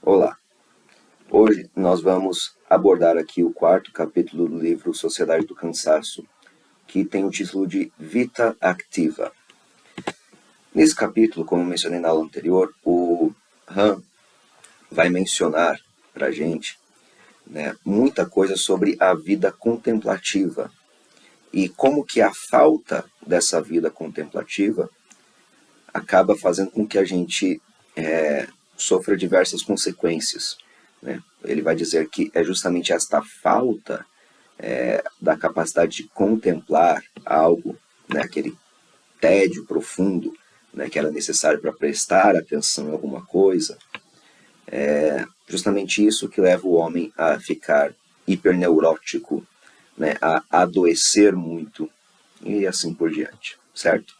Olá, hoje nós vamos abordar aqui o quarto capítulo do livro Sociedade do Cansaço, que tem o título de Vita Activa. Nesse capítulo, como mencionei na aula anterior, o Han vai mencionar para a gente muita coisa sobre a vida contemplativa e como que a falta dessa vida contemplativa acaba fazendo com que a gente sofra diversas consequências. Ele vai dizer que é justamente esta falta da capacidade de contemplar algo, aquele tédio profundo que era necessário para prestar atenção em alguma coisa, justamente isso que leva o homem a ficar hiperneurótico, a adoecer muito e assim por diante, certo?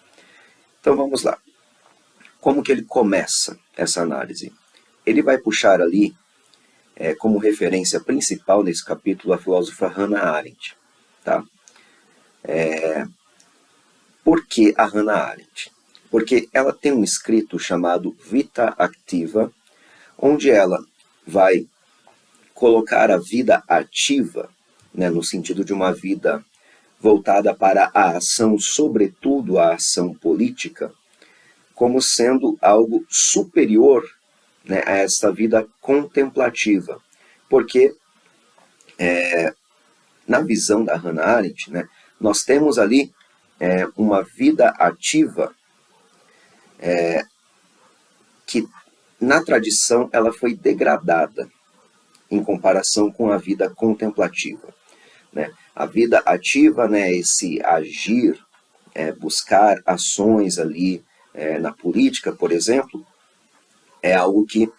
Então vamos lá. Como que ele começa essa análise? Ele vai puxar ali como referência principal nesse capítulo a filósofa Hannah Arendt. Tá? Por que a Hannah Arendt? Porque ela tem um escrito chamado Vita Activa, onde ela vai colocar a vida ativa, no sentido de uma vida voltada para a ação, sobretudo a ação política, como sendo algo superior a essa vida contemplativa. Porque, na visão da Hannah Arendt, nós temos ali uma vida ativa que, na tradição, ela foi degradada em comparação com a vida contemplativa. A vida ativa, esse agir, buscar ações ali na política, por exemplo, é algo que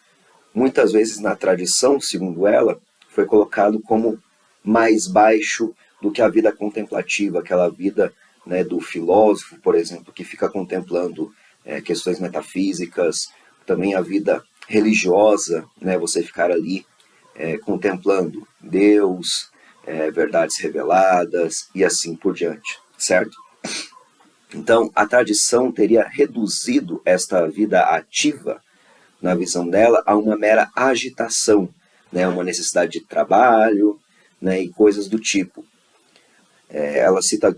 muitas vezes na tradição, segundo ela, foi colocado como mais baixo do que a vida contemplativa, aquela vida do filósofo, por exemplo, que fica contemplando questões metafísicas, também a vida religiosa, você ficar ali contemplando Deus, verdades reveladas e assim por diante, certo? Então, a tradição teria reduzido esta vida ativa, na visão dela, a uma mera agitação, uma necessidade de trabalho e coisas do tipo. Ela cita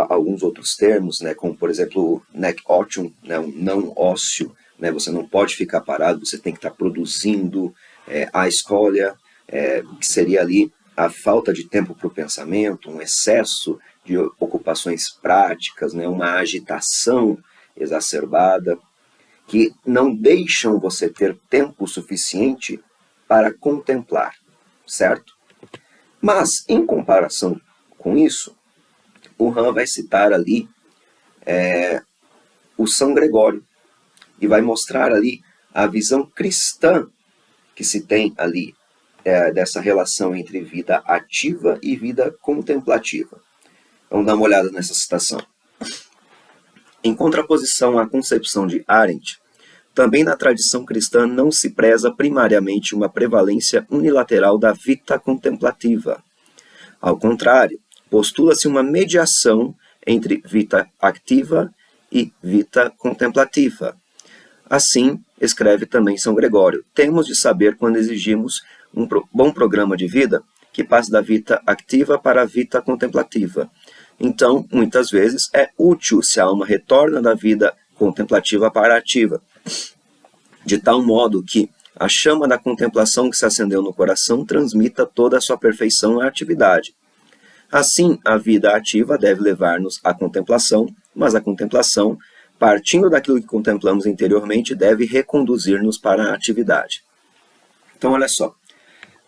alguns outros termos, como por exemplo, nec otium, um não ócio, você não pode ficar parado, você tem que estar produzindo, a escolha, que seria ali a falta de tempo para o pensamento, um excesso de ocupações práticas, uma agitação exacerbada, que não deixam você ter tempo suficiente para contemplar, certo? Mas, em comparação com isso, o Han vai citar ali o São Gregório e vai mostrar ali a visão cristã que se tem ali dessa relação entre vida ativa e vida contemplativa. Vamos dar uma olhada nessa citação. Em contraposição à concepção de Arendt, também na tradição cristã não se preza primariamente uma prevalência unilateral da vita contemplativa. Ao contrário, postula-se uma mediação entre vita activa e vita contemplativa. Assim, escreve também São Gregório, temos de saber quando exigimos um bom programa de vida que passe da vita activa para a vita contemplativa. Então, muitas vezes, é útil se a alma retorna da vida contemplativa para a ativa, de tal modo que a chama da contemplação que se acendeu no coração transmita toda a sua perfeição à atividade. Assim, a vida ativa deve levar-nos à contemplação, mas a contemplação, partindo daquilo que contemplamos interiormente, deve reconduzir-nos para a atividade. Então, olha só,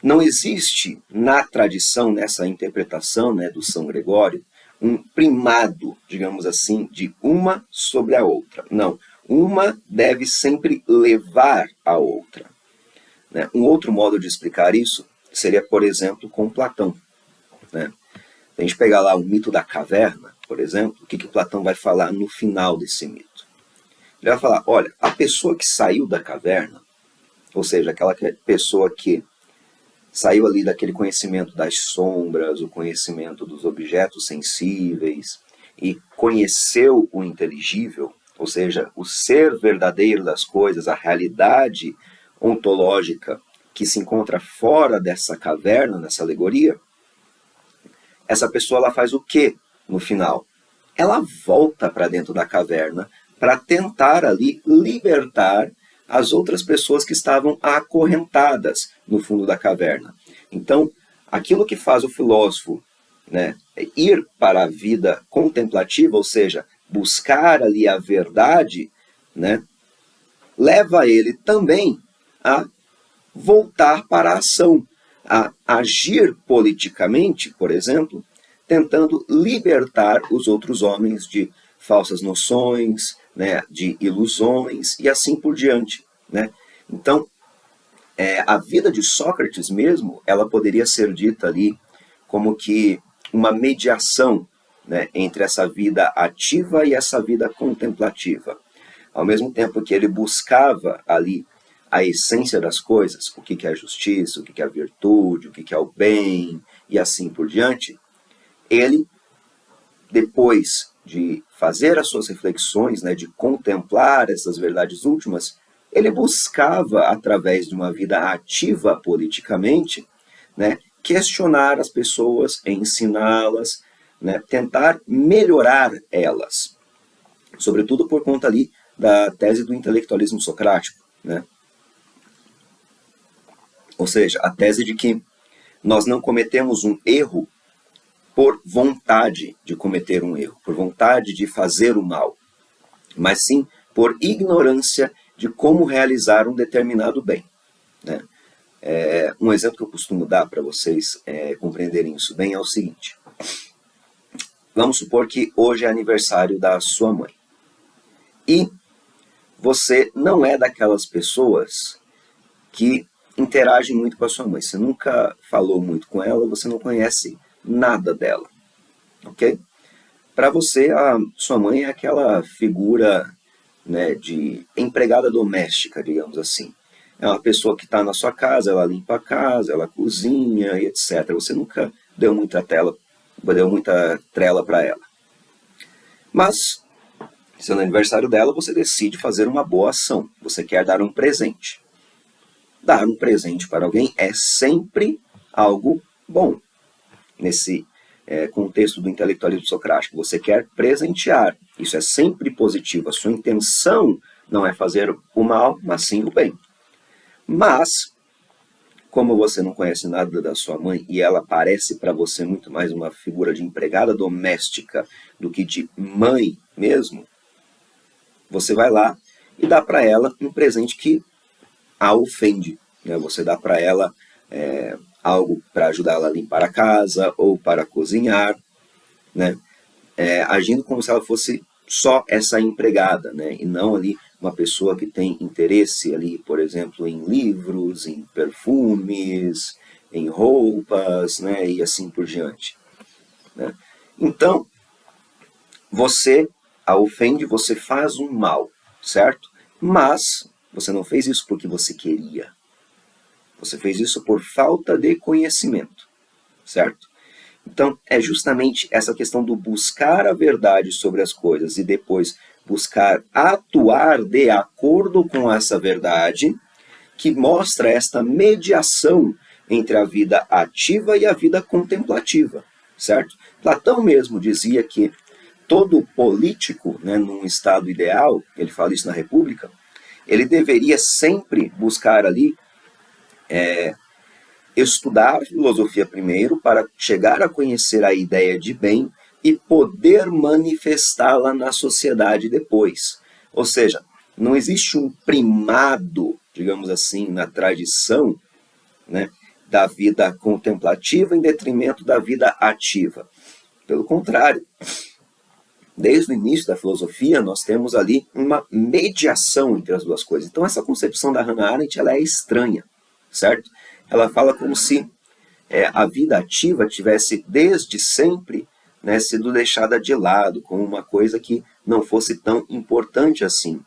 não existe na tradição, nessa interpretação do São Gregório, um primado, digamos assim, de uma sobre a outra. Não, uma deve sempre levar a outra. Um outro modo de explicar isso seria, por exemplo, com Platão. A gente pegar lá o mito da caverna, por exemplo, o que Platão vai falar no final desse mito? Ele vai falar, olha, a pessoa que saiu da caverna, ou seja, aquela pessoa que saiu ali daquele conhecimento das sombras, o conhecimento dos objetos sensíveis, e conheceu o inteligível, ou seja, o ser verdadeiro das coisas, a realidade ontológica que se encontra fora dessa caverna, nessa alegoria, essa pessoa ela faz o quê no final? Ela volta para dentro da caverna para tentar ali libertar as outras pessoas que estavam acorrentadas no fundo da caverna. Então, aquilo que faz o filósofo, né, ir para a vida contemplativa, ou seja, buscar ali a verdade, né, leva ele também a voltar para a ação, a agir politicamente, por exemplo, tentando libertar os outros homens de falsas noções, né, de ilusões e assim por diante, né? Então, a vida de Sócrates mesmo, ela poderia ser dita ali como que uma mediação, né, entre essa vida ativa e essa vida contemplativa. Ao mesmo tempo que ele buscava ali a essência das coisas, o que é a justiça, o que é a virtude, o que é o bem e assim por diante, ele, depois de fazer as suas reflexões, né, de contemplar essas verdades últimas, ele buscava, através de uma vida ativa politicamente, né, questionar as pessoas, ensiná-las, né, tentar melhorar elas. Sobretudo por conta ali da tese do intelectualismo socrático, né? Ou seja, a tese de que nós não cometemos um erro por vontade de cometer um erro, por vontade de fazer o mal, mas sim por ignorância de como realizar um determinado bem, né? Um exemplo que eu costumo dar para vocês compreenderem isso bem é o seguinte. Vamos supor que hoje é aniversário da sua mãe. E você não é daquelas pessoas que interagem muito com a sua mãe. Você nunca falou muito com ela, você não conhece nada dela, ok? Para você, a sua mãe é aquela figura, né, de empregada doméstica, digamos assim. É uma pessoa que está na sua casa, ela limpa a casa, ela cozinha e etc. Você nunca deu muita trela para ela. Mas, sendo aniversário dela, você decide fazer uma boa ação. Você quer dar um presente. Dar um presente para alguém é sempre algo bom. Nesse contexto do intelectualismo socrático, você quer presentear. Isso é sempre positivo. A sua intenção não é fazer o mal, mas sim o bem. Mas, como você não conhece nada da sua mãe e ela parece para você muito mais uma figura de empregada doméstica do que de mãe mesmo, você vai lá e dá para ela um presente que a ofende, né? Você dá para ela algo para ajudar ela a limpar a casa ou para cozinhar, né? Agindo como se ela fosse só essa empregada, né? E não ali uma pessoa que tem interesse ali, por exemplo, em livros, em perfumes, em roupas, né? E assim por diante, né? Então, você a ofende, você faz um mal, certo? Mas você não fez isso porque você queria. Você fez isso por falta de conhecimento, certo? Então, é justamente essa questão do buscar a verdade sobre as coisas e depois buscar atuar de acordo com essa verdade que mostra esta mediação entre a vida ativa e a vida contemplativa, certo? Platão mesmo dizia que todo político, né, num estado ideal, ele fala isso na República, ele deveria sempre buscar ali estudar filosofia primeiro para chegar a conhecer a ideia de bem e poder manifestá-la na sociedade depois. Ou seja, não existe um primado, digamos assim, na tradição, né, da vida contemplativa em detrimento da vida ativa. Pelo contrário, desde o início da filosofia, nós temos ali uma mediação entre as duas coisas. Então, essa concepção da Hannah Arendt ela é estranha, certo? Ela fala como se a vida ativa tivesse desde sempre, né, sido deixada de lado, como uma coisa que não fosse tão importante assim.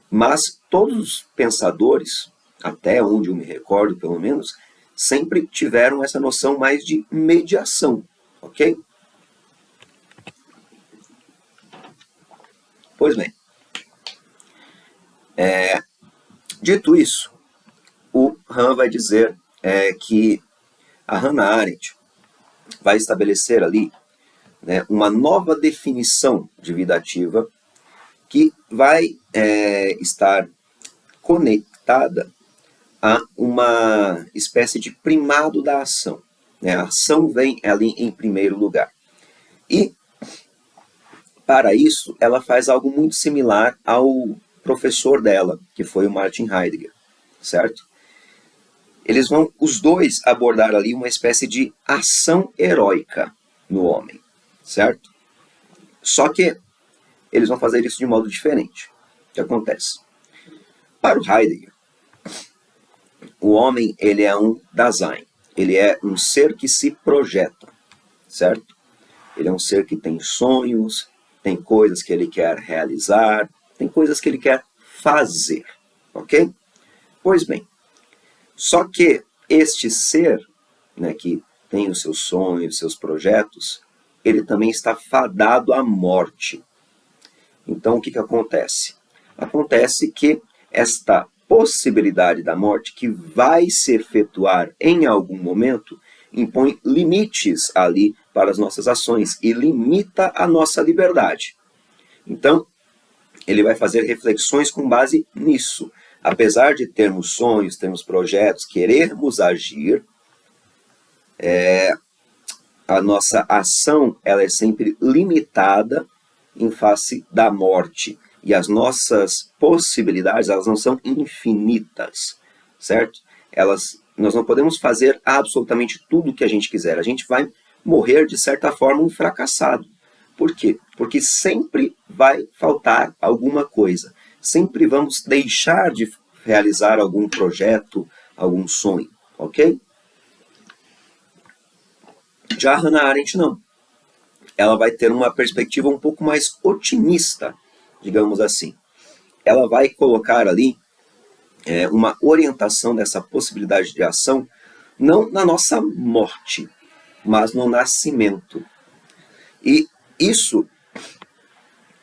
Mas todos os pensadores, até onde eu me recordo pelo menos, sempre tiveram essa noção mais de mediação, ok? Pois bem, dito isso, o Han vai dizer é que a Hannah Arendt vai estabelecer ali, né, uma nova definição de vida ativa que vai estar conectada a uma espécie de primado da ação. Né? A ação vem ali em primeiro lugar. E, para isso, ela faz algo muito similar ao professor dela, que foi o Martin Heidegger, certo? Eles vão, os dois, abordar ali uma espécie de ação heróica no homem, certo? Só que eles vão fazer isso de modo diferente. O que acontece? Para o Heidegger, o homem, ele é um Dasein, ele é um ser que se projeta, certo? Ele é um ser que tem sonhos, tem coisas que ele quer realizar, tem coisas que ele quer fazer, ok? Pois bem, só que este ser, né, que tem os seus sonhos, seus projetos, ele também está fadado à morte. Então, o que acontece? Acontece que esta possibilidade da morte, que vai se efetuar em algum momento, impõe limites ali para as nossas ações e limita a nossa liberdade. Então, ele vai fazer reflexões com base nisso. Apesar de termos sonhos, termos projetos, querermos agir, a nossa ação ela é sempre limitada em face da morte. E as nossas possibilidades, elas não são infinitas, certo? Nós não podemos fazer absolutamente tudo o que a gente quiser. A gente vai morrer, de certa forma, um fracassado. Por quê? Porque sempre vai faltar alguma coisa. Sempre vamos deixar de realizar algum projeto, algum sonho, ok? Já a Hannah Arendt não. Ela vai ter uma perspectiva um pouco mais otimista, digamos assim. Ela vai colocar ali uma orientação dessa possibilidade de ação, não na nossa morte, mas no nascimento. E isso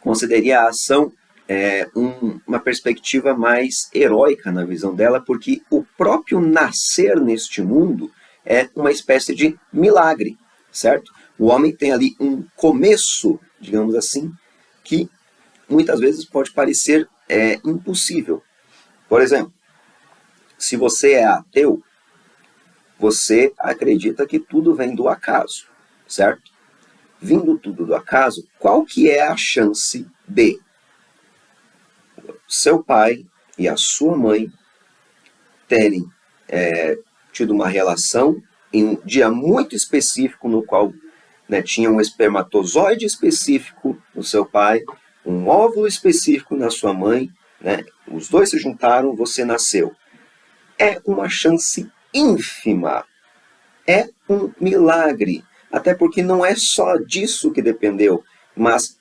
consideraria a ação uma perspectiva mais heróica na visão dela, porque o próprio nascer neste mundo é uma espécie de milagre, certo? O homem tem ali um começo, digamos assim, que muitas vezes pode parecer impossível. Por exemplo, se você é ateu, você acredita que tudo vem do acaso, certo? Vindo tudo do acaso, qual que é a chance de seu pai e a sua mãe terem tido uma relação em um dia muito específico no qual tinha um espermatozoide específico no seu pai, um óvulo específico na sua mãe, né? Os dois se juntaram, você nasceu. É uma chance ínfima, é um milagre, até porque não é só disso que dependeu, mas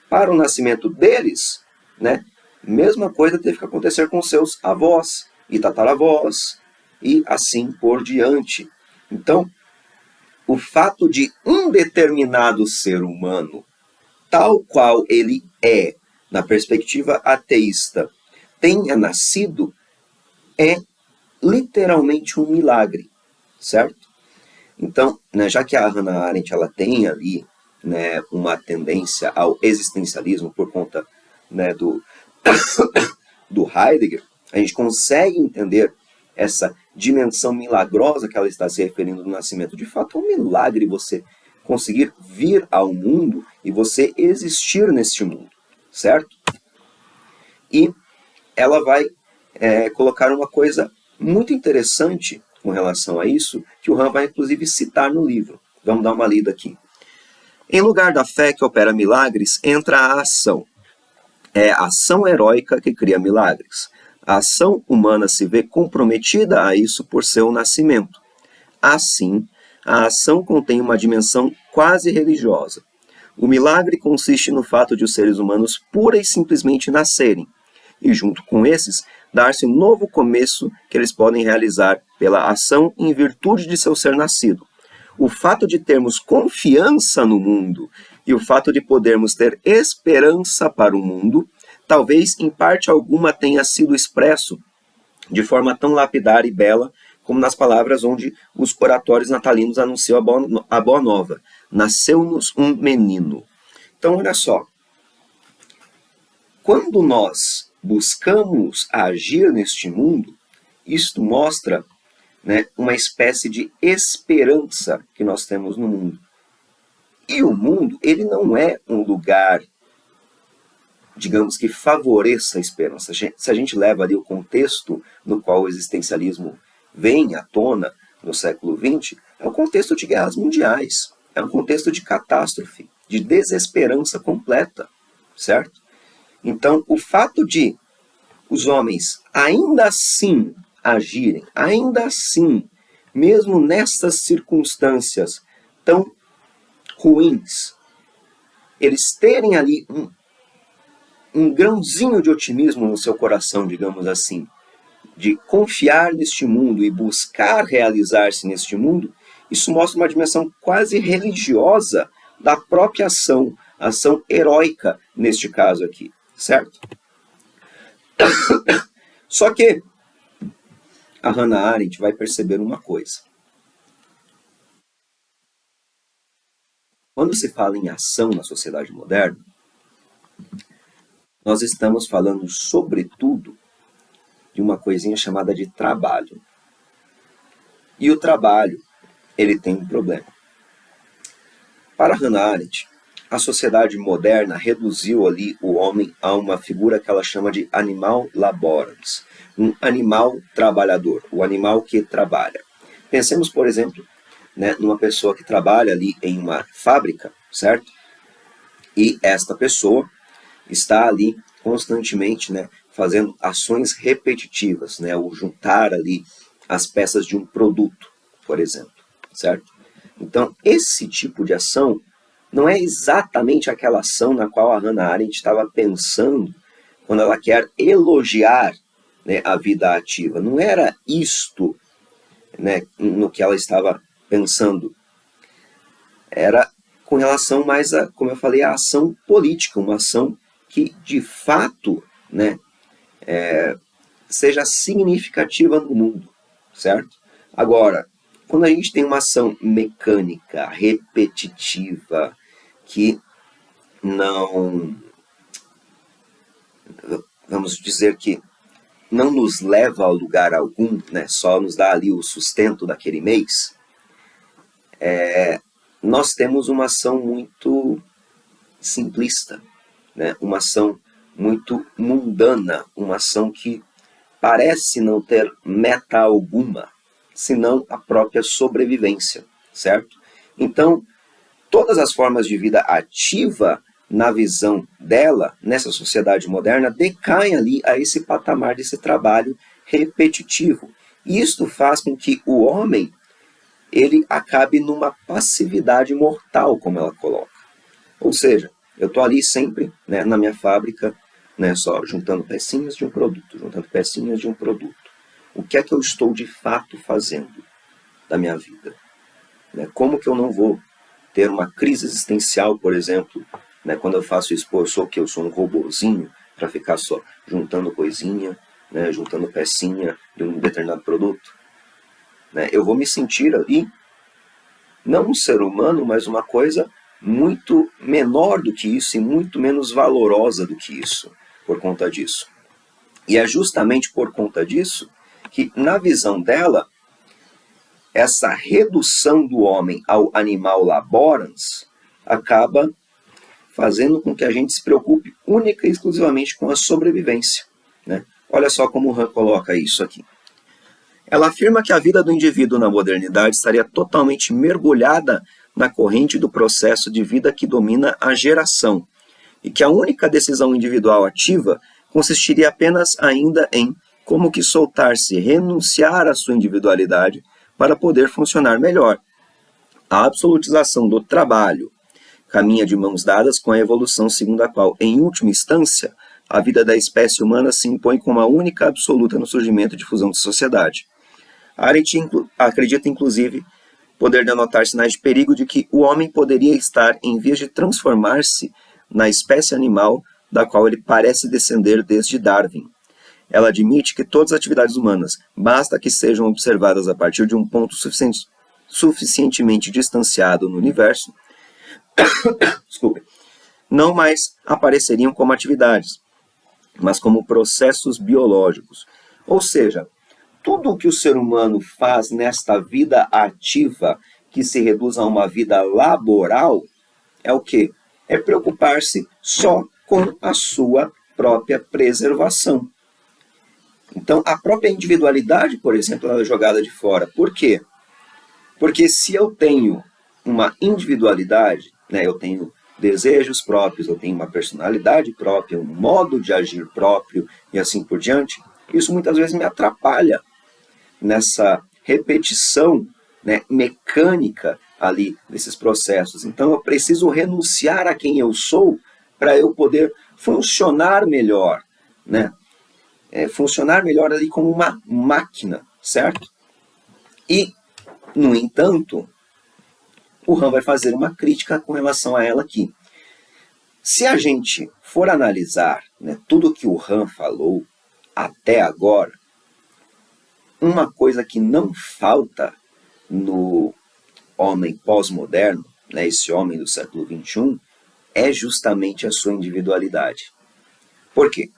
para o nascimento deles, né, mesma coisa teve que acontecer com seus avós e tataravós, e assim por diante. Então, o fato de um determinado ser humano, tal qual ele é, na perspectiva ateísta, tenha nascido, é literalmente um milagre, certo? Então, já que a Hannah Arendt ela tem ali uma tendência ao existencialismo por conta do Heidegger, a gente consegue entender essa dimensão milagrosa que ela está se referindo no nascimento. De fato, é um milagre você conseguir vir ao mundo e você existir neste mundo, certo? E ela vai colocar uma coisa muito interessante com relação a isso, que o Han vai inclusive citar no livro. Vamos dar uma lida aqui. Em lugar da fé que opera milagres, entra a ação. É a ação heróica que cria milagres. A ação humana se vê comprometida a isso por seu nascimento. Assim, a ação contém uma dimensão quase religiosa. O milagre consiste no fato de os seres humanos pura e simplesmente nascerem, e junto com esses, dar-se um novo começo que eles podem realizar pela ação em virtude de seu ser nascido. O fato de termos confiança no mundo e o fato de podermos ter esperança para o mundo, talvez em parte alguma tenha sido expresso de forma tão lapidar e bela como nas palavras onde os oratórios natalinos anunciam a boa nova. Nasceu-nos um menino. Então, olha só. Quando nós buscamos agir neste mundo, isto mostra, né, uma espécie de esperança que nós temos no mundo. E o mundo, ele não é um lugar, digamos que favoreça a esperança. Se a gente leva ali o contexto no qual o existencialismo vem à tona no século XX, é um contexto de guerras mundiais, é um contexto de catástrofe, de desesperança completa, certo? Então, o fato de os homens ainda assim agirem, ainda assim, mesmo nessas circunstâncias tão ruins, eles terem ali um grãozinho de otimismo no seu coração, digamos assim, de confiar neste mundo e buscar realizar-se neste mundo, isso mostra uma dimensão quase religiosa da própria ação heróica neste caso aqui, certo? Só que a Hannah Arendt vai perceber uma coisa. Quando se fala em ação na sociedade moderna, nós estamos falando, sobretudo, de uma coisinha chamada de trabalho. E o trabalho, ele tem um problema. Para Hannah Arendt, a sociedade moderna reduziu ali o homem a uma figura que ela chama de animal laborans, um animal trabalhador, o animal que trabalha. Pensemos, por exemplo, né, numa pessoa que trabalha ali em uma fábrica, certo? E esta pessoa está ali constantemente, né, fazendo ações repetitivas, né, ou juntar ali as peças de um produto, por exemplo, certo? Então, esse tipo de ação não é exatamente aquela ação na qual a Hannah Arendt estava pensando quando ela quer elogiar, né, a vida ativa. Não era isto, né, no que ela estava pensando. Era com relação mais a, como eu falei, a ação política, uma ação que de fato, né, seja significativa no mundo, certo? Agora, quando a gente tem uma ação mecânica, repetitiva, que não, vamos dizer que não nos leva a lugar algum, né, só nos dá ali o sustento daquele mês, nós temos uma ação muito simplista, né, uma ação muito mundana, uma ação que parece não ter meta alguma, senão a própria sobrevivência, certo? Então, todas as formas de vida ativa, na visão dela, nessa sociedade moderna, decaem ali a esse patamar desse trabalho repetitivo. E isto faz com que o homem, ele acabe numa passividade mortal, como ela coloca. Ou seja, eu estou ali sempre, né, na minha fábrica, né, só juntando pecinhas de um produto, juntando pecinhas de um produto. O que é que eu estou de fato fazendo da minha vida? Né, como que eu não vou ter uma crise existencial, por exemplo, né, quando eu faço isso, pô, eu sou o quê? Eu sou um robozinho para ficar só juntando coisinha, né, juntando pecinha de um determinado produto. Né, eu vou me sentir ali, não um ser humano, mas uma coisa muito menor do que isso e muito menos valorosa do que isso, por conta disso. E é justamente por conta disso que, na visão dela, essa redução do homem ao animal laborans acaba fazendo com que a gente se preocupe única e exclusivamente com a sobrevivência. Né? Olha só como Han coloca isso aqui. Ela afirma que a vida do indivíduo na modernidade estaria totalmente mergulhada na corrente do processo de vida que domina a geração, e que a única decisão individual ativa consistiria apenas ainda em como que soltar-se, renunciar à sua individualidade para poder funcionar melhor. A absolutização do trabalho caminha de mãos dadas com a evolução segundo a qual, em última instância, a vida da espécie humana se impõe como a única absoluta no surgimento e difusão de sociedade. Arendt acredita, inclusive, poder denotar sinais de perigo de que o homem poderia estar em vias de transformar-se na espécie animal da qual ele parece descender desde Darwin. ela admite que todas as atividades humanas, basta que sejam observadas a partir de um ponto suficientemente distanciado no universo, desculpe, não mais apareceriam como atividades, mas como processos biológicos. Ou seja, tudo o que o ser humano faz nesta vida ativa, que se reduz a uma vida laboral, é o quê? É preocupar-se só com a sua própria preservação. Então, a própria individualidade, por exemplo, ela é jogada de fora. Por quê? Porque se eu tenho uma individualidade, né, eu tenho desejos próprios, eu tenho uma personalidade própria, um modo de agir próprio e assim por diante, isso muitas vezes me atrapalha nessa repetição, né, mecânica ali desses processos. Então eu preciso renunciar a quem eu sou para eu poder funcionar melhor, né? Funcionar melhor ali como uma máquina, certo? E, no entanto, o Han vai fazer uma crítica com relação a ela aqui. Se a gente for analisar, né, tudo que o Han falou até agora, uma coisa que não falta no homem pós-moderno, né, esse homem do século XXI, é justamente a sua individualidade. Por quê?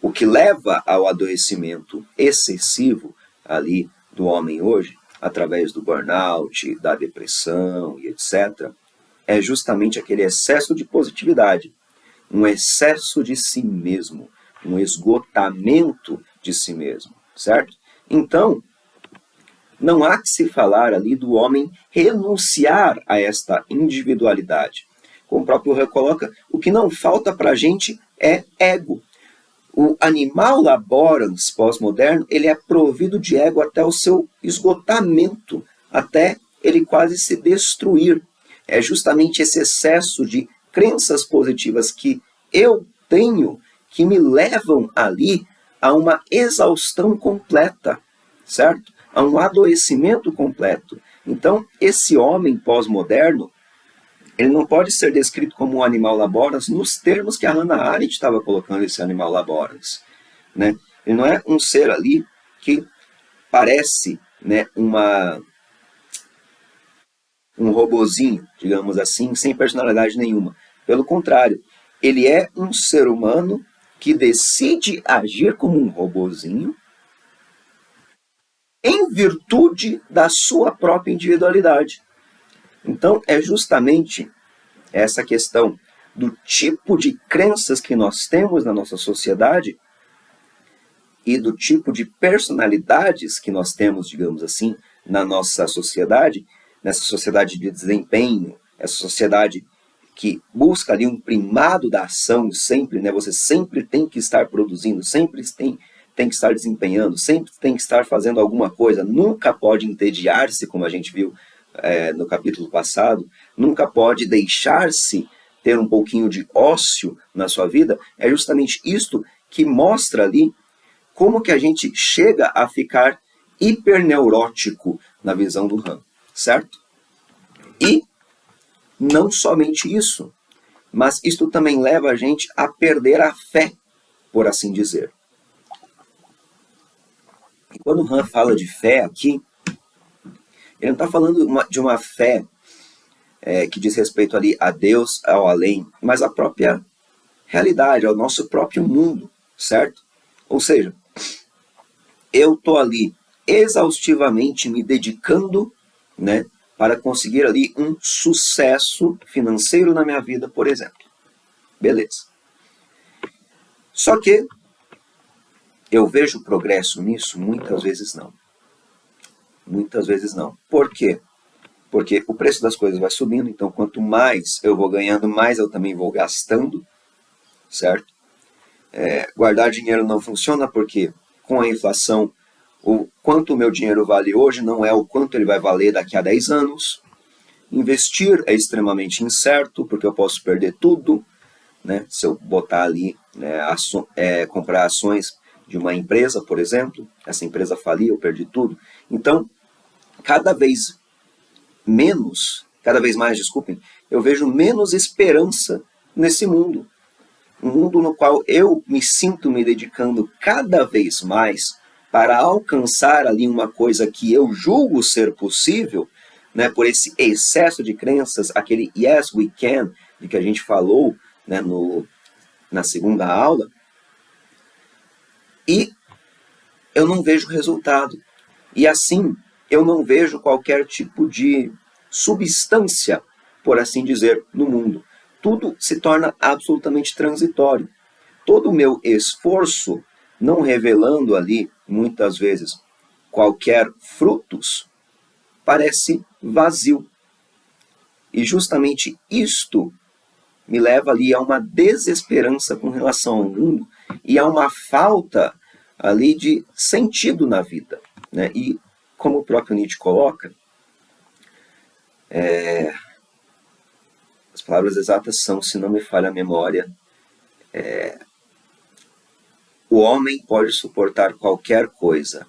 O que leva ao adoecimento excessivo ali do homem hoje, através do burnout, da depressão e etc., é justamente aquele excesso de positividade, um excesso de si mesmo, um esgotamento de si mesmo, certo? Então, não há que se falar ali do homem renunciar a esta individualidade. Como o próprio Han coloca, o que não falta para a gente é ego. O animal laborans pós-moderno, ele é provido de ego até o seu esgotamento, até ele quase se destruir. É justamente esse excesso de crenças positivas que eu tenho que me levam ali a uma exaustão completa, certo? A um adoecimento completo. Então, esse homem pós-moderno, ele não pode ser descrito como um animal laborans nos termos que a Hannah Arendt estava colocando esse animal laborans, né? Ele não é um ser ali que parece, né, um robozinho, digamos assim, sem personalidade nenhuma. Pelo contrário, ele é um ser humano que decide agir como um robozinho em virtude da sua própria individualidade. Então, é justamente essa questão do tipo de crenças que nós temos na nossa sociedade e do tipo de personalidades que nós temos, digamos assim, na nossa sociedade, nessa sociedade de desempenho, essa sociedade que busca ali um primado da ação sempre, né? Você sempre tem que estar produzindo, sempre tem que estar desempenhando, sempre tem que estar fazendo alguma coisa, nunca pode entediar-se, como a gente viu no capítulo passado, nunca pode deixar-se ter um pouquinho de ócio na sua vida. É justamente isto que mostra ali como que a gente chega a ficar hiperneurótico na visão do Han, certo? E não somente isso, mas isto também leva a gente a perder a fé, por assim dizer. E quando o Han fala de fé aqui, ele não está falando de uma fé que diz respeito ali a Deus, ao além, mas à própria realidade, ao nosso próprio mundo, certo? Ou seja, eu estou ali exaustivamente me dedicando, né, para conseguir ali um sucesso financeiro na minha vida, por exemplo. Beleza. Só que eu vejo progresso nisso? Muitas vezes não. Muitas vezes não. Por quê? Porque o preço das coisas vai subindo, então quanto mais eu vou ganhando, mais eu também vou gastando, certo? Guardar dinheiro não funciona porque com a inflação, o quanto o meu dinheiro vale hoje não é o quanto ele vai valer daqui a 10 anos. Investir é extremamente incerto, porque eu posso perder tudo, né? Se eu botar ali, né, comprar ações de uma empresa, por exemplo, essa empresa falir, eu perdi tudo. Então, cada vez mais, desculpem, eu vejo menos esperança nesse mundo. um mundo no qual eu me sinto me dedicando cada vez mais para alcançar ali uma coisa que eu julgo ser possível, né, por esse excesso de crenças, aquele yes we can, de que a gente falou, né, na segunda aula, e eu não vejo resultado. E assim, eu não vejo qualquer tipo de substância, por assim dizer, no mundo. Tudo se torna absolutamente transitório. Todo o meu esforço, não revelando ali, muitas vezes, qualquer frutos, parece vazio. E justamente isto me leva ali a uma desesperança com relação ao mundo e a uma falta ali de sentido na vida, né? E como o próprio Nietzsche coloca, as palavras exatas são, se não me falha a memória, o homem pode suportar qualquer coisa,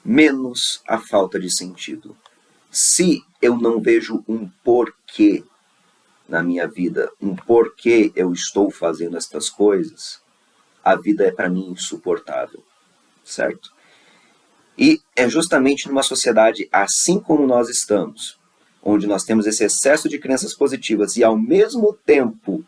menos a falta de sentido. Se eu não vejo um porquê na minha vida, um porquê eu estou fazendo estas coisas, a vida é para mim insuportável, certo? E é justamente numa sociedade assim como nós estamos, onde nós temos esse excesso de crenças positivas e ao mesmo tempo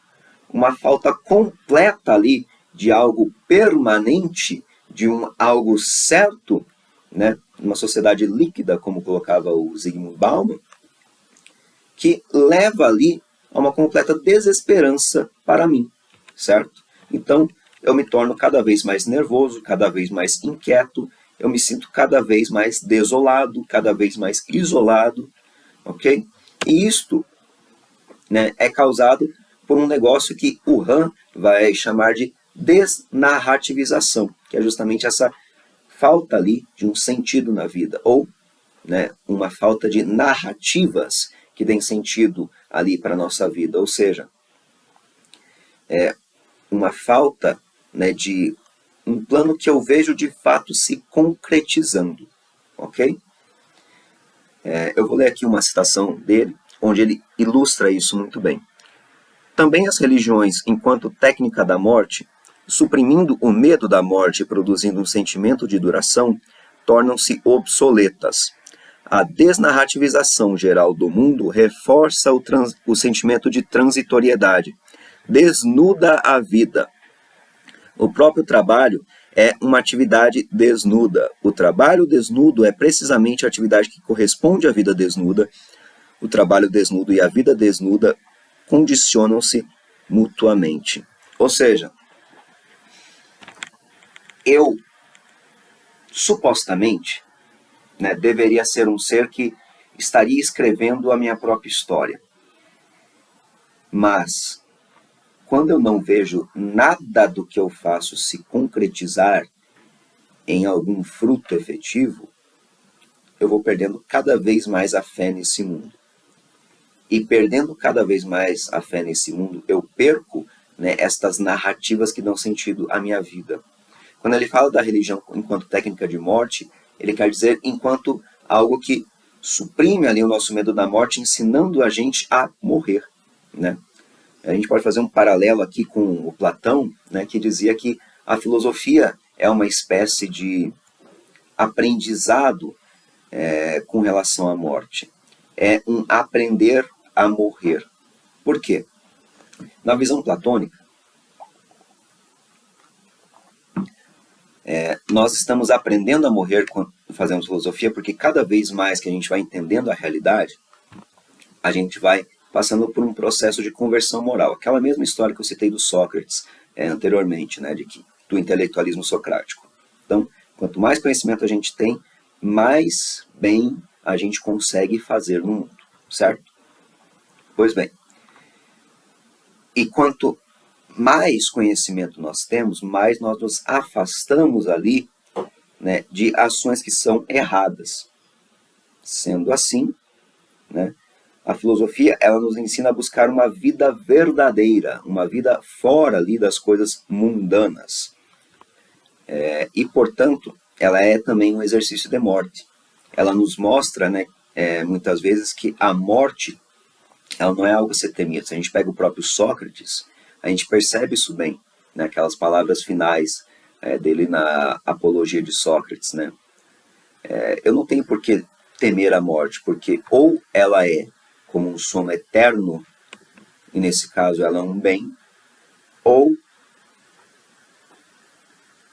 uma falta completa ali de algo permanente, de algo certo, né? Uma sociedade líquida, como colocava o Zygmunt Bauman, que leva ali a uma completa desesperança para mim, certo? Então, eu me torno cada vez mais nervoso, cada vez mais inquieto, eu me sinto cada vez mais desolado, cada vez mais isolado, ok? E isto, né, é causado por um negócio que o Han vai chamar de desnarrativização, que é justamente essa falta ali de um sentido na vida, ou, né, uma falta de narrativas que deem sentido ali para a nossa vida, ou seja, uma falta, né, de um plano que eu vejo de fato se concretizando, ok? Eu vou ler aqui uma citação dele, onde ele ilustra isso muito bem. Também as religiões, enquanto técnica da morte, suprimindo o medo da morte e produzindo um sentimento de duração, tornam-se obsoletas. A desnarrativização geral do mundo reforça o sentimento de transitoriedade, desnuda a vida. O próprio trabalho é uma atividade desnuda. O trabalho desnudo é precisamente a atividade que corresponde à vida desnuda. O trabalho desnudo e a vida desnuda condicionam-se mutuamente. Ou seja, eu supostamente, né, deveria ser um ser que estaria escrevendo a minha própria história. Mas quando eu não vejo nada do que eu faço se concretizar em algum fruto efetivo, eu vou perdendo cada vez mais a fé nesse mundo. E perdendo cada vez mais a fé nesse mundo, eu perco, né, estas narrativas que dão sentido à minha vida. Quando ele fala da religião enquanto técnica de morte, ele quer dizer enquanto algo que suprime ali o nosso medo da morte, ensinando a gente a morrer, né? A gente pode fazer um paralelo aqui com o Platão, né, que dizia que a filosofia é uma espécie de aprendizado com relação à morte. É um aprender a morrer. Por quê? Na visão platônica, nós estamos aprendendo a morrer quando fazemos filosofia, porque cada vez mais que a gente vai entendendo a realidade, a gente vai passando por um processo de conversão moral. Aquela mesma história que eu citei do Sócrates anteriormente, né, do intelectualismo socrático. Então, quanto mais conhecimento a gente tem, mais bem a gente consegue fazer no mundo, certo? Pois bem, e quanto mais conhecimento nós temos, mais nós nos afastamos ali, né, de ações que são erradas. Sendo assim, né, a filosofia ela nos ensina a buscar uma vida verdadeira, uma vida fora ali das coisas mundanas. E, portanto, ela é também um exercício de morte. Ela nos mostra, né, muitas vezes, que a morte ela não é algo a ser temido. Se a gente pega o próprio Sócrates, A gente percebe isso bem, né? Aquelas palavras finais dele na Apologia de Sócrates, né? Eu não tenho por que temer a morte, porque ou ela é como um sono eterno, e nesse caso ela é um bem, ou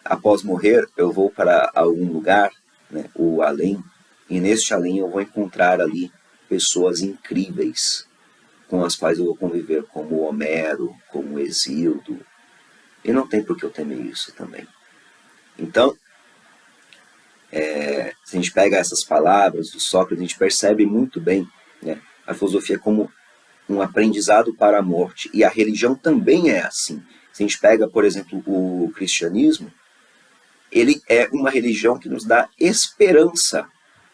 após morrer eu vou para algum lugar, né, o além, e neste além eu vou encontrar ali pessoas incríveis com as quais eu vou conviver, como Homero, como Hesíodo, e não tem por que eu temer isso também. Então, se a gente pega essas palavras do Sócrates, a gente percebe muito bem, né, a filosofia como um aprendizado para a morte, e a religião também é assim. Se a gente pega, por exemplo, o cristianismo, ele é uma religião que nos dá esperança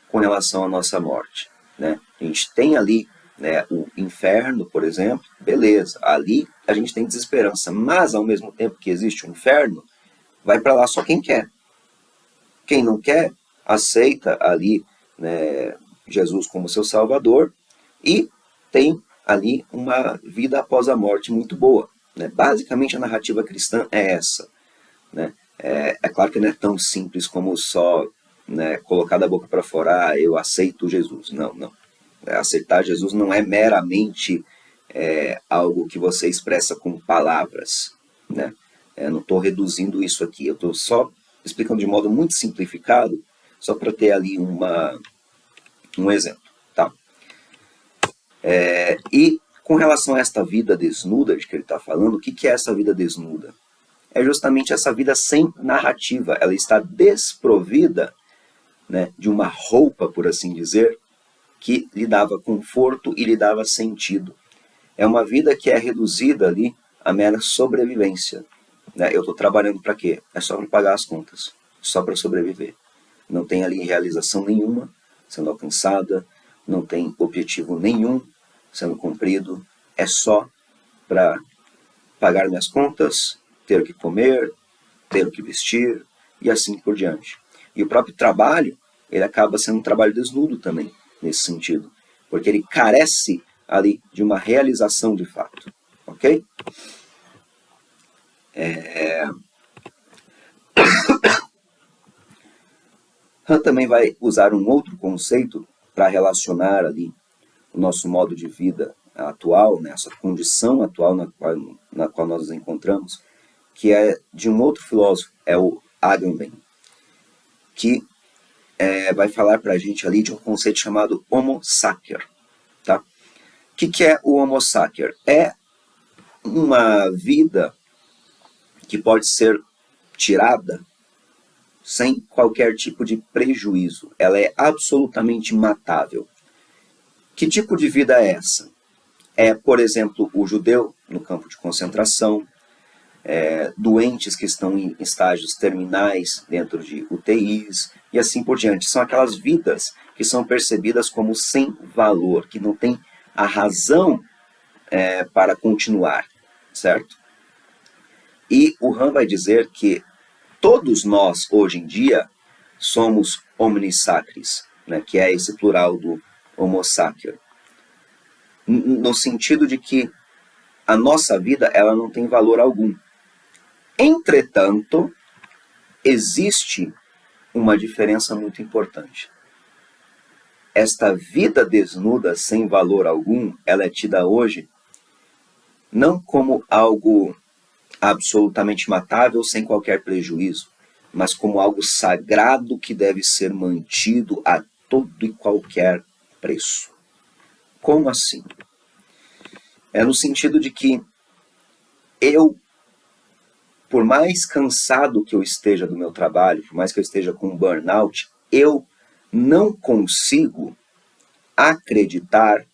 com relação à nossa morte, né? A gente tem ali, né, o inferno, por exemplo, beleza, ali a gente tem desesperança, mas ao mesmo tempo que existe o inferno, vai para lá só quem quer. Quem não quer, aceita ali, né, Jesus como seu Salvador e tem ali uma vida após a morte muito boa, né? Basicamente a narrativa cristã é essa, né? É claro que não é tão simples como só, né, colocar da boca para fora, eu aceito Jesus. Não, não. Aceitar Jesus não é meramente algo que você expressa com palavras, né? Não estou reduzindo isso aqui, eu estou só explicando de modo muito simplificado, só para ter ali um exemplo. Tá? E com relação a esta vida desnuda de que ele está falando, o que é essa vida desnuda? É justamente essa vida sem narrativa, ela está desprovida, né, de uma roupa, por assim dizer, que lhe dava conforto e lhe dava sentido. É uma vida que é reduzida ali à mera sobrevivência. Né? Eu estou trabalhando para quê? É só para pagar as contas, só para sobreviver. Não tem ali realização nenhuma sendo alcançada, não tem objetivo nenhum sendo cumprido, é só para pagar minhas contas, ter o que comer, ter o que vestir e assim por diante. E o próprio trabalho, ele acaba sendo um trabalho desnudo também, nesse sentido, porque ele carece ali de uma realização de fato, ok? Han também vai usar um outro conceito para relacionar ali o nosso modo de vida atual, né, essa condição atual na qual nós nos encontramos, que é de um outro filósofo, é o Agamben, que vai falar para a gente ali de um conceito chamado Homo Sacer. Tá? O que é o Homo Sacer? É uma vida que pode ser tirada sem qualquer tipo de prejuízo. Ela é absolutamente matável. Que tipo de vida é essa? É, por exemplo, o judeu no campo de concentração, doentes que estão em estágios terminais dentro de UTIs e assim por diante. São aquelas vidas que são percebidas como sem valor, que não tem a razão para continuar, certo? E o Han vai dizer que todos nós, hoje em dia, somos omnis sacris, né, que é esse plural do homo sacer, no sentido de que a nossa vida ela não tem valor algum. Entretanto, existe uma diferença muito importante. Esta vida desnuda, sem valor algum, ela é tida hoje não como algo absolutamente matável, sem qualquer prejuízo, mas como algo sagrado que deve ser mantido a todo e qualquer preço. Como assim? É no sentido de que eu, por mais cansado que eu esteja do meu trabalho, por mais que eu esteja com um burnout, eu não consigo acreditar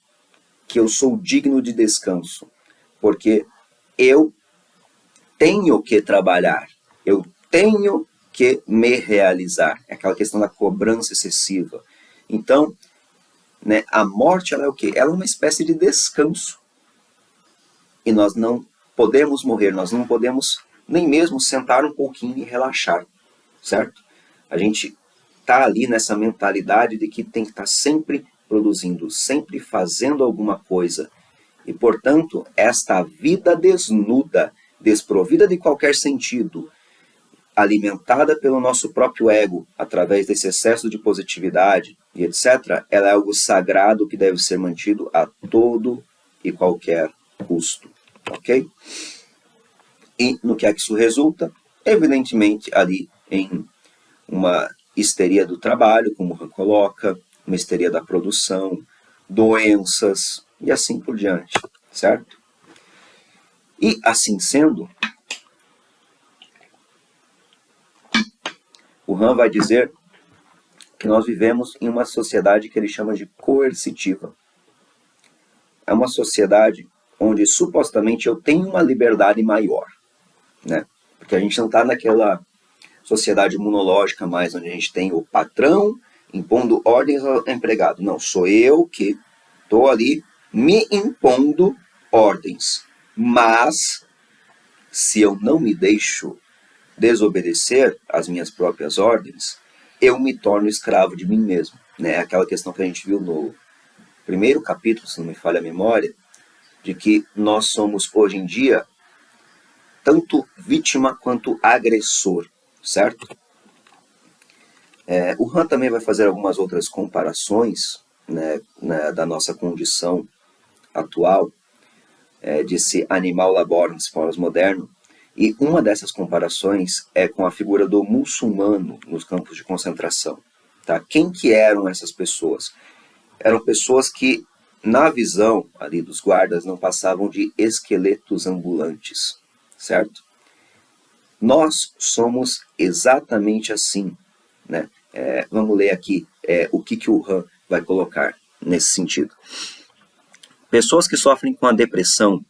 que eu sou digno de descanso, porque eu tenho que trabalhar, eu tenho que me realizar. É aquela questão da cobrança excessiva. Então, né, a morte ela é o quê? Ela é uma espécie de descanso. E nós não podemos morrer, nós não podemos nem mesmo sentar um pouquinho e relaxar, certo? A gente está ali nessa mentalidade de que tem que estar sempre produzindo, sempre fazendo alguma coisa. E, portanto, esta vida desnuda, desprovida de qualquer sentido, alimentada pelo nosso próprio ego, através desse excesso de positividade e etc., ela é algo sagrado que deve ser mantido a todo e qualquer custo. Ok? E no que é que isso resulta? Evidentemente, ali em uma histeria do trabalho, como o Han coloca, uma histeria da produção, doenças e assim por diante, certo? E assim sendo, o Han vai dizer que nós vivemos em uma sociedade que ele chama de coercitiva. É uma sociedade onde supostamente eu tenho uma liberdade maior, né? Porque a gente não está naquela sociedade monológica mais, onde a gente tem o patrão impondo ordens ao empregado. Não, sou eu que estou ali me impondo ordens. Mas, se eu não me deixo desobedecer às minhas próprias ordens, eu me torno escravo de mim mesmo. Né? Aquela questão que a gente viu no primeiro capítulo, se não me falha a memória, de que nós somos, hoje em dia, tanto vítima quanto agressor, certo? O Han também vai fazer algumas outras comparações, né, da nossa condição atual, desse animal laborans pós-moderno, e uma dessas comparações é com a figura do muçulmano nos campos de concentração. Tá? Quem que eram essas pessoas? Eram pessoas que, na visão ali dos guardas, não passavam de esqueletos ambulantes, certo? Nós somos exatamente assim, né? Vamos ler aqui o que o Han vai colocar nesse sentido. Pessoas que sofrem com a depressão,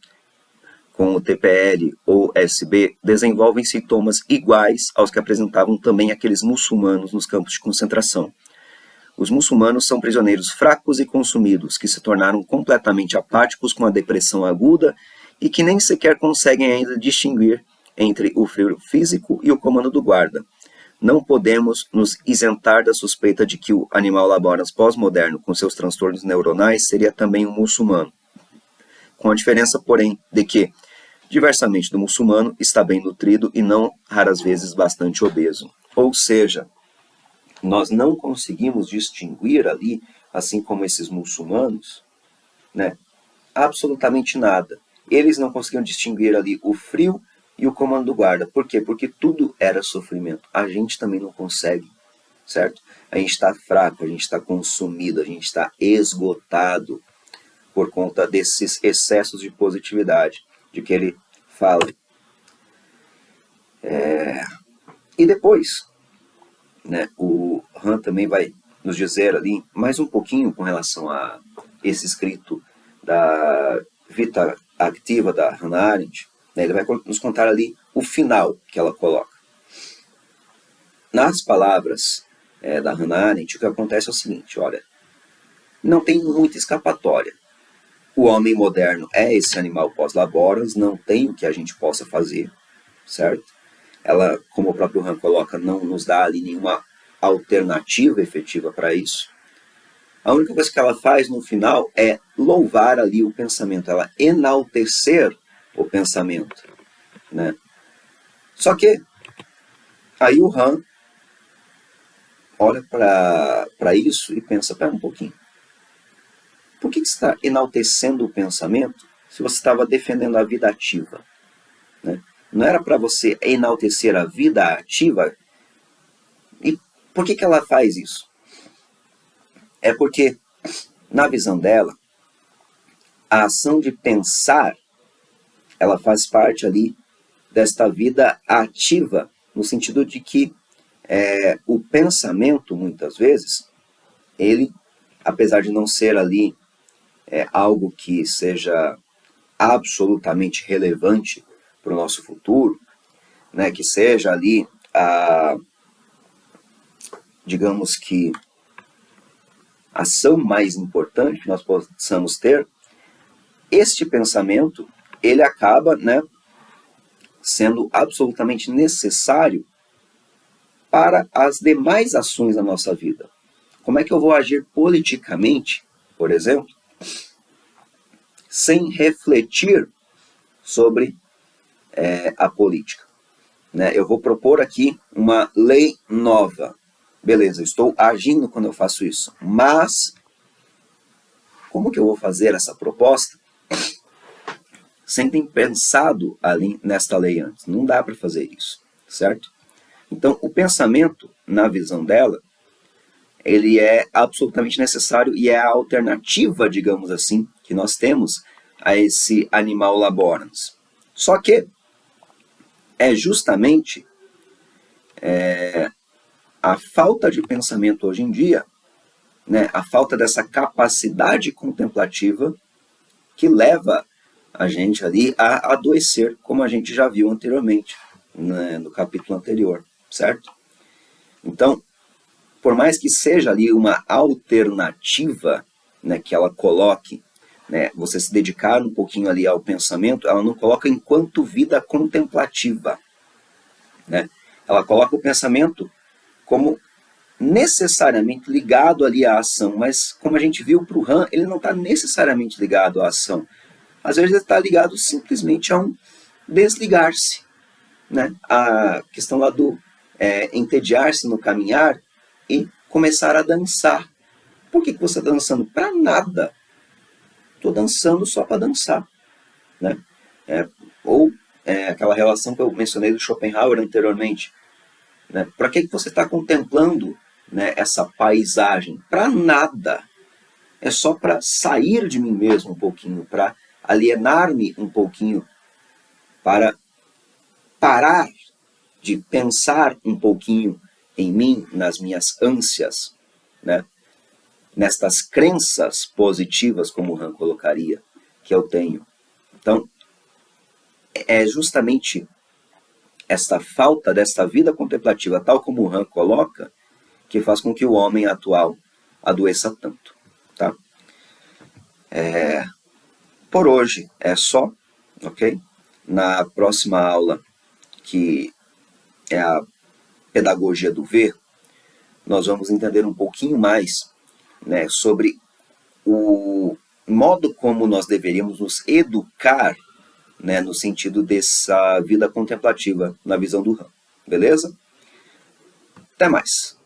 com o TPL ou SB, desenvolvem sintomas iguais aos que apresentavam também aqueles muçulmanos nos campos de concentração. Os muçulmanos são prisioneiros fracos e consumidos, que se tornaram completamente apáticos com a depressão aguda e que nem sequer conseguem ainda distinguir entre o frio físico e o comando do guarda. Não podemos nos isentar da suspeita de que o animal laborans pós-moderno, com seus transtornos neuronais, seria também um muçulmano. Com a diferença, porém, de que, diversamente do muçulmano, está bem nutrido e não, raras vezes, bastante obeso. Ou seja, nós não conseguimos distinguir ali, assim como esses muçulmanos, né, absolutamente nada. Eles não conseguiam distinguir ali o frio e o comando do guarda. Por quê? Porque tudo era sofrimento. A gente também não consegue, certo? A gente está fraco, a gente está consumido, a gente está esgotado por conta desses excessos de positividade, de que ele fala. E depois, né, o Han também vai nos dizer ali mais um pouquinho com relação a esse escrito da Vita Activa da Hannah Arendt. Né, ele vai nos contar ali o final que ela coloca. Nas palavras da Hannah Arendt, o que acontece é o seguinte, olha, não tem muita escapatória. O homem moderno é esse animal pós-laborans, não tem o que a gente possa fazer, certo? Ela, como o próprio Han coloca, não nos dá ali nenhuma alternativa efetiva para isso. A única coisa que ela faz no final é louvar ali o pensamento, ela enaltecer o pensamento, né? Só que aí o Han olha para isso e pensa, pera um pouquinho, por que você está enaltecendo o pensamento se você estava defendendo a vida ativa? Né? Não era para você enaltecer a vida ativa? E por que ela faz isso? É porque, na visão dela, a ação de pensar, ela faz parte ali desta vida ativa, no sentido de que o pensamento, muitas vezes, ele, apesar de não ser ali algo que seja absolutamente relevante para o nosso futuro, né, que seja ali digamos que a ação mais importante que nós possamos ter, este pensamento, ele acaba, né, sendo absolutamente necessário para as demais ações da nossa vida. Como é que eu vou agir politicamente, por exemplo, sem refletir sobre a política. Né? Eu vou propor aqui uma lei nova. Beleza, eu estou agindo quando eu faço isso. Mas, como que eu vou fazer essa proposta sem ter pensado ali nesta lei antes? Não dá para fazer isso, certo? Então, o pensamento, na visão dela, ele é absolutamente necessário e é a alternativa, digamos assim, que nós temos a esse animal laborans. Só que é justamente a falta de pensamento hoje em dia, né, a falta dessa capacidade contemplativa que leva a gente ali a adoecer, como a gente já viu anteriormente, né, no capítulo anterior, certo? Então, por mais que seja ali uma alternativa, né, que ela coloque, né, você se dedicar um pouquinho ali ao pensamento, ela não coloca enquanto vida contemplativa. Né? Ela coloca o pensamento como necessariamente ligado ali à ação, mas como a gente viu para o Han, ele não está necessariamente ligado à ação. Às vezes ele está ligado simplesmente a um desligar-se. Né? A questão lá do entediar-se no caminhar e começar a dançar. Por que você está dançando? Para nada. Estou dançando só para dançar. Né? Ou aquela relação que eu mencionei do Schopenhauer anteriormente. Né? Para que você está contemplando, né, essa paisagem? Para nada. É só para sair de mim mesmo um pouquinho, para alienar-me um pouquinho, para parar de pensar um pouquinho em mim, nas minhas ânsias, né? Nestas crenças positivas, como o Han colocaria, que eu tenho. Então, é justamente esta falta desta vida contemplativa, tal como o Han coloca, que faz com que o homem atual adoeça tanto. Tá? Por hoje é só, ok? Na próxima aula, que é a pedagogia do ver, nós vamos entender um pouquinho mais, né, sobre o modo como nós deveríamos nos educar, né, no sentido dessa vida contemplativa, na visão do Han. Beleza? Até mais!